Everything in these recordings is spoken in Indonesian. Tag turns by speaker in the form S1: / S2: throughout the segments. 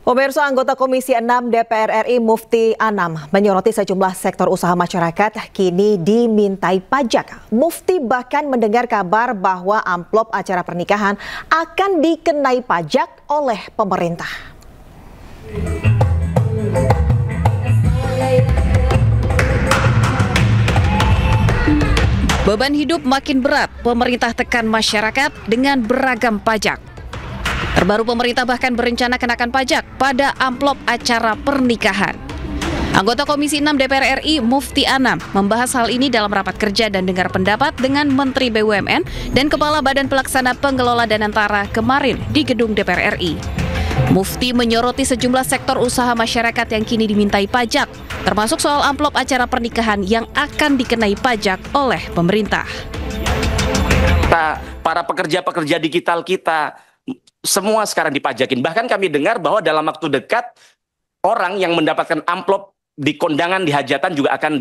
S1: Pemirsa, anggota Komisi 6 DPR RI Mufti Anam menyoroti sejumlah sektor usaha masyarakat kini dimintai pajak. Mufti bahkan mendengar kabar bahwa amplop acara pernikahan akan dikenai pajak oleh pemerintah.
S2: Beban hidup makin berat, pemerintah tekan masyarakat dengan beragam pajak. Terbaru pemerintah bahkan berencana kenakan pajak pada amplop acara pernikahan. Anggota Komisi 6 DPR RI Mufti Anam membahas hal ini dalam rapat kerja dan dengar pendapat dengan Menteri BUMN dan Kepala Badan Pelaksana Pengelola Danantara kemarin di gedung DPR RI. Mufti menyoroti sejumlah sektor usaha masyarakat yang kini dimintai pajak, termasuk soal amplop acara pernikahan yang akan dikenai pajak oleh pemerintah.
S3: Para pekerja-pekerja digital kita semua sekarang dipajakin. Bahkan kami dengar bahwa dalam waktu dekat orang yang mendapatkan amplop di kondangan, di hajatan juga akan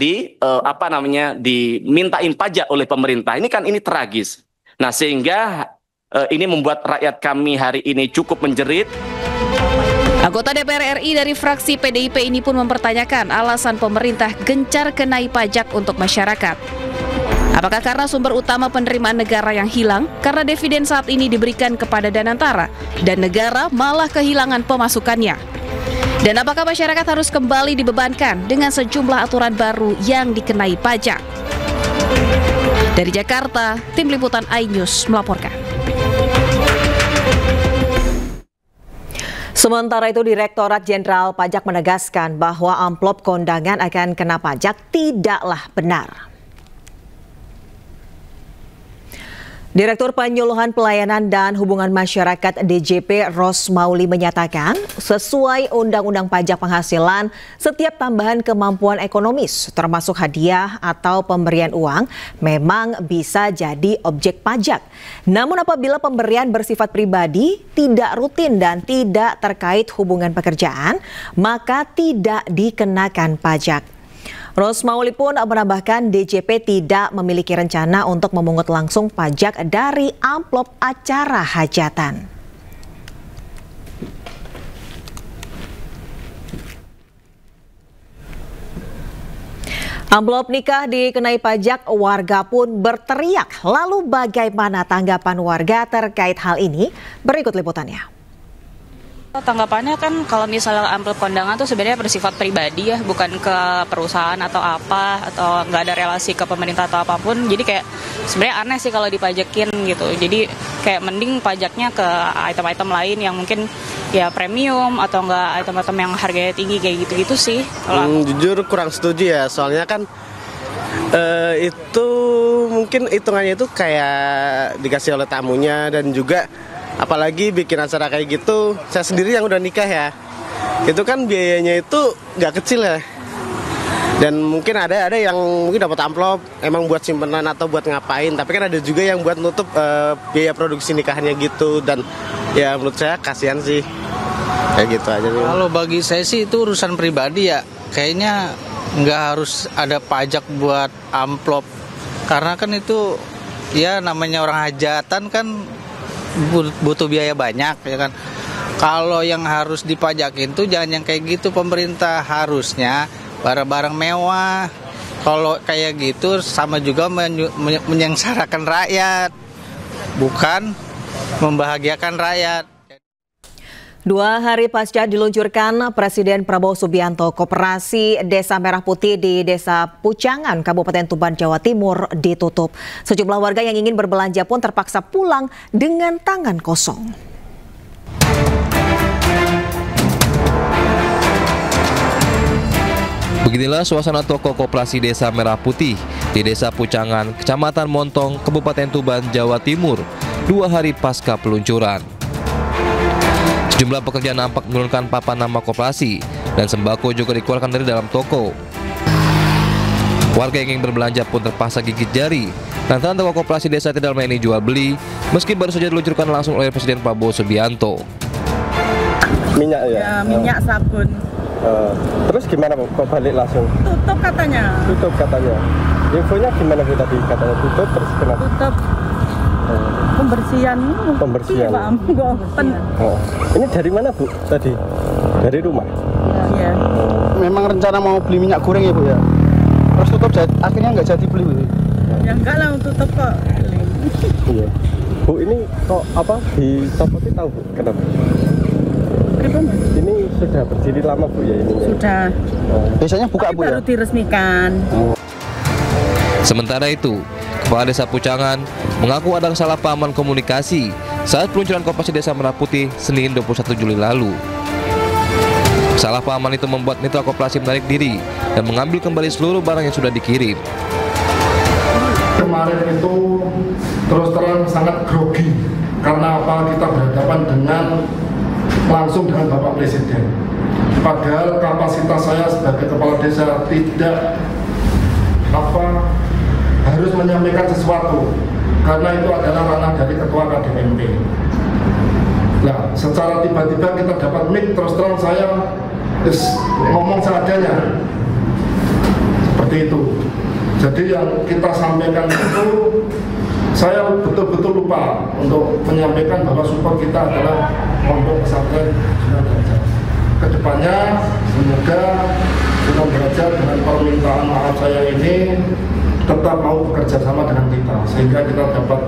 S3: dimintain pajak oleh pemerintah. Ini tragis. Nah, sehingga ini membuat rakyat kami hari ini cukup menjerit.
S2: Anggota DPR RI dari fraksi PDIP ini pun mempertanyakan alasan pemerintah gencar kenai pajak untuk masyarakat. Apakah karena sumber utama penerimaan negara yang hilang karena dividen saat ini diberikan kepada Danantara dan negara malah kehilangan pemasukannya? Dan apakah masyarakat harus kembali dibebankan dengan sejumlah aturan baru yang dikenai pajak? Dari Jakarta, Tim Liputan iNews melaporkan.
S1: Sementara itu, Direktorat Jenderal Pajak menegaskan bahwa amplop kondangan akan kena pajak tidaklah benar. Direktur Penyuluhan Pelayanan dan Hubungan Masyarakat DJP Rosmauli menyatakan, sesuai Undang-Undang Pajak Penghasilan, setiap tambahan kemampuan ekonomis, termasuk hadiah atau pemberian uang, memang bisa jadi objek pajak. Namun apabila pemberian bersifat pribadi, tidak rutin dan tidak terkait hubungan pekerjaan, maka tidak dikenakan pajak. Rosmauli pun menambahkan DJP tidak memiliki rencana untuk memungut langsung pajak dari amplop acara hajatan. Amplop nikah dikenai pajak, warga pun berteriak. Lalu bagaimana tanggapan warga terkait hal ini? Berikut liputannya.
S4: Tanggapannya kan kalau misalnya amplop kondangan tuh sebenarnya bersifat pribadi ya, bukan ke perusahaan atau apa, atau nggak ada relasi ke pemerintah atau apapun. Jadi kayak sebenarnya aneh sih kalau dipajakin gitu. Jadi kayak mending pajaknya ke item-item lain yang mungkin ya premium atau enggak item-item yang harganya tinggi kayak gitu-gitu sih.
S5: Jujur kurang setuju ya, soalnya kan itu mungkin hitungannya itu kayak dikasih oleh tamunya, dan juga apalagi bikin acara kayak gitu, saya sendiri yang udah nikah ya, itu kan biayanya itu nggak kecil ya. Dan mungkin ada yang mungkin dapat amplop emang buat simpenan atau buat ngapain, tapi kan ada juga yang buat nutup biaya produksi nikahannya gitu. Dan ya menurut saya kasihan sih, kayak gitu aja.
S6: Kalau bagi saya sih itu urusan pribadi ya, kayaknya nggak harus ada pajak buat amplop, karena kan itu ya namanya orang hajatan kan butuh biaya banyak ya kan. Kalau yang harus dipajakin tuh jangan yang kayak gitu, pemerintah harusnya barang-barang mewah. Kalau kayak gitu sama juga menyengsarakan rakyat, bukan membahagiakan rakyat.
S1: 2 hari pasca diluncurkan Presiden Prabowo Subianto, Koperasi Desa Merah Putih di Desa Pucangan, Kabupaten Tuban, Jawa Timur ditutup. Sejumlah warga yang ingin berbelanja pun terpaksa pulang dengan tangan kosong.
S7: Beginilah suasana toko Koperasi Desa Merah Putih di Desa Pucangan, Kecamatan Montong, Kabupaten Tuban, Jawa Timur, 2 hari pasca peluncuran. Sejumlah pekerja nampak menurunkan papan nama koperasi dan sembako juga dikeluarkan dari dalam toko. Warga yang ingin berbelanja pun terpaksa gigit jari lantaran toko koperasi desa tidak melayani jual beli meski baru saja diluncurkan langsung oleh Presiden Prabowo Subianto.
S5: Minyak ya?
S8: Ya, minyak sabun.
S5: Terus gimana Bu? Kok balik langsung?
S8: Tutup katanya.
S5: Tutup katanya. Infonya gimana Bu tadi? Katanya tutup, terus kenapa?
S8: Tutup. Pembersihan.
S5: Pembersihan.
S8: Iya, Pak.
S5: Oh. Ini dari mana Bu tadi?
S9: Dari rumah?
S8: Iya.
S10: Memang rencana mau beli minyak goreng ya Bu ya? Terus tutup, akhirnya nggak jadi beli Bu?
S8: Ya enggak lah, tutup kok.
S9: Iya. Bu, ini kok dicopoti tahu Bu? Kenapa? Ini sudah berdiri lama Bu ya ini?
S8: Sudah.
S10: Biasanya buka Bu ya?
S8: Baru diresmikan.
S7: Sementara itu, Kepala Desa Pucangan mengaku ada kesalahpahaman komunikasi saat peluncuran Koperasi Desa Merah Putih Senin 21 Juli lalu. Kesalahpahaman itu membuat mitra koperasi menarik diri dan mengambil kembali seluruh barang yang sudah dikirim.
S11: Kemarin itu terus terang sangat grogi karena apa, kita berhadapan dengan langsung dengan Bapak Presiden. Padahal kapasitas saya sebagai kepala desa tidak harus menyampaikan sesuatu karena itu adalah ranah dari ketua KDMP. Nah, secara tiba-tiba kita dapat mic, terus terang saya ngomong seadanya seperti itu. Jadi yang kita sampaikan itu saya betul-betul lupa untuk menyampaikan bahwa support kita adalah Pondok Pesantren Sunan Derajat. Kedepannya semoga Sunan Derajat dengan permintaan maaf saya ini tetap mau bekerja sama dengan kita, sehingga kita dapat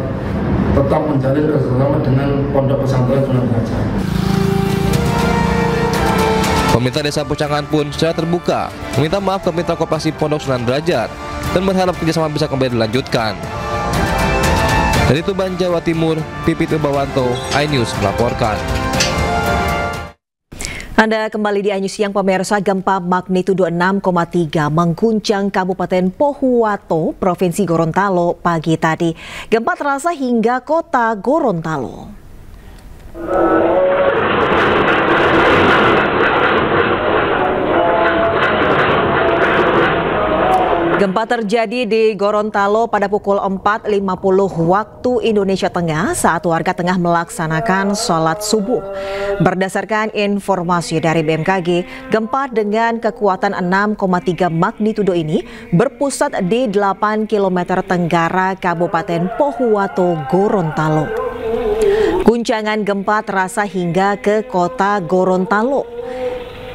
S11: tetap menjalin kerjasama dengan Pondok Pesantren Sunan Derajat.
S7: Pemerintah Desa Pucangan pun secara terbuka meminta maaf ke mitra koperasi Pondok Sunan Derajat dan berharap kerjasama bisa kembali dilanjutkan. Dari Tuban, Jawa Timur, Pipit Ubawanto, iNews melaporkan.
S1: Anda kembali di iNews Siang, pemirsa. Gempa magnitudo 6,3 mengguncang Kabupaten Pohuwato, Provinsi Gorontalo pagi tadi. Gempa terasa hingga kota Gorontalo. Gempa terjadi di Gorontalo pada pukul 4.50 waktu Indonesia Tengah saat warga tengah melaksanakan sholat subuh. Berdasarkan informasi dari BMKG, gempa dengan kekuatan 6,3 magnitudo ini berpusat di 8 km tenggara Kabupaten Pohuwato, Gorontalo. Guncangan gempa terasa hingga ke kota Gorontalo.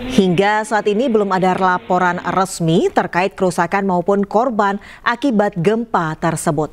S1: Hingga saat ini belum ada laporan resmi terkait kerusakan maupun korban akibat gempa tersebut.